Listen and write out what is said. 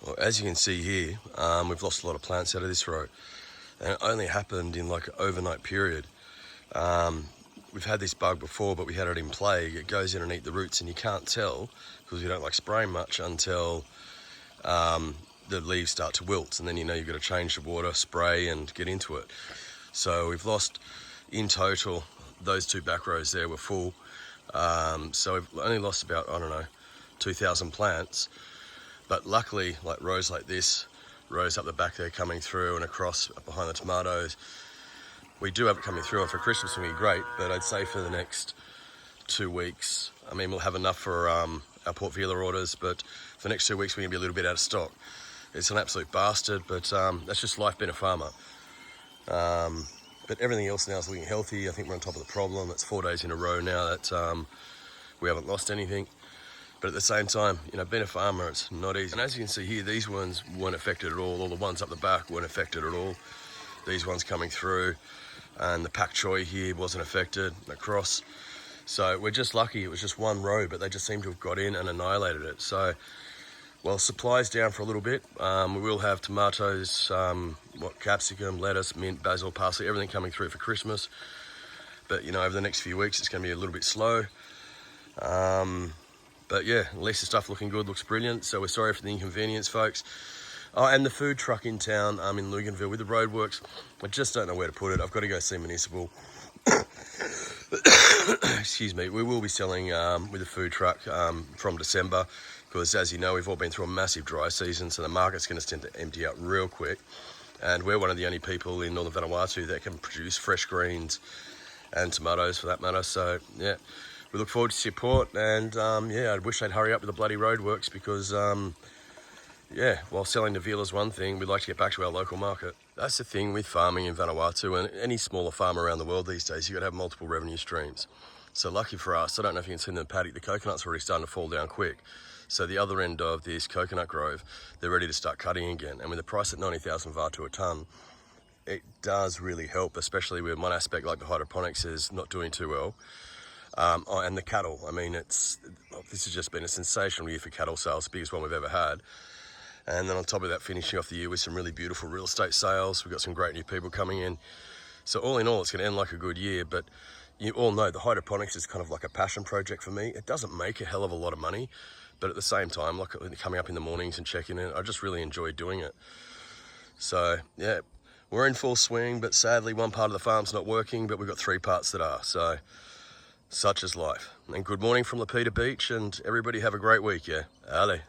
Well, as you can see here, we've lost a lot of plants out of this row, and it only happened in like an overnight period. We've had this bug before, but we had it in plague. It goes in and eat the roots, and you can't tell because we don't like spraying much until the leaves start to wilt, and then you know you've got to change the water, spray, and get into it. So we've lost, in total, those two back rows there were full. So we've only lost about, I don't know, 2,000 plants. But luckily, like rows like this, rows up the back there coming through and across behind the tomatoes, we do have it coming through, and for Christmas will be great, but I'd say for the next 2 weeks, I mean, we'll have enough for our Port Vila orders, but for the next 2 weeks, we're going to be a little bit out of stock. It's an absolute bastard, but that's just life being a farmer. But everything else now is looking healthy. I think we're on top of the problem. It's 4 days in a row now that we haven't lost anything. But at the same time, you know, being a farmer, it's not easy. And as you can see here, these ones weren't affected at all. All the ones up the back weren't affected at all. These ones coming through, and the pak choi here wasn't affected across. So we're just lucky. It was just one row, but they just seem to have got in and annihilated it. So, well, supply's down for a little bit. We will have tomatoes, capsicum, lettuce, mint, basil, parsley, everything coming through for Christmas. But, you know, over the next few weeks, it's going to be a little bit slow. But yeah, at least the stuff looking good, looks brilliant. So we're sorry for the inconvenience, folks. Oh, and the food truck in town, in Luganville with the roadworks, I just don't know where to put it. I've got to go see Municipal. Excuse me. We will be selling with the food truck from December, because as you know, we've all been through a massive dry season, so the market's going to tend to empty out real quick. And we're one of the only people in northern Vanuatu that can produce fresh greens and tomatoes for that matter. So yeah, we look forward to support, and yeah, I wish they'd hurry up with the bloody roadworks, because yeah, while selling to Vila's one thing, we'd like to get back to our local market. That's the thing with farming in Vanuatu and any smaller farm around the world these days. You've got to have multiple revenue streams. So lucky for us, I don't know if you can see in the paddock, the coconuts are already starting to fall down quick. So the other end of this coconut grove, they're ready to start cutting again. And with the price at 90,000 Vatu a tonne, it does really help, especially with one aspect like the hydroponics is not doing too well. And the cattle, I mean, this has just been a sensational year for cattle sales, the biggest one we've ever had. And then on top of that, finishing off the year with some really beautiful real estate sales. We've got some great new people coming in. So all in all, it's going to end like a good year. But you all know the hydroponics is kind of like a passion project for me. It doesn't make a hell of a lot of money, but at the same time, like coming up in the mornings and checking in, I just really enjoy doing it. So yeah, we're in full swing, but sadly one part of the farm's not working, but we've got 3 parts that are. So such is life. And good morning from Lapita Beach, and everybody have a great week, yeah? Ale.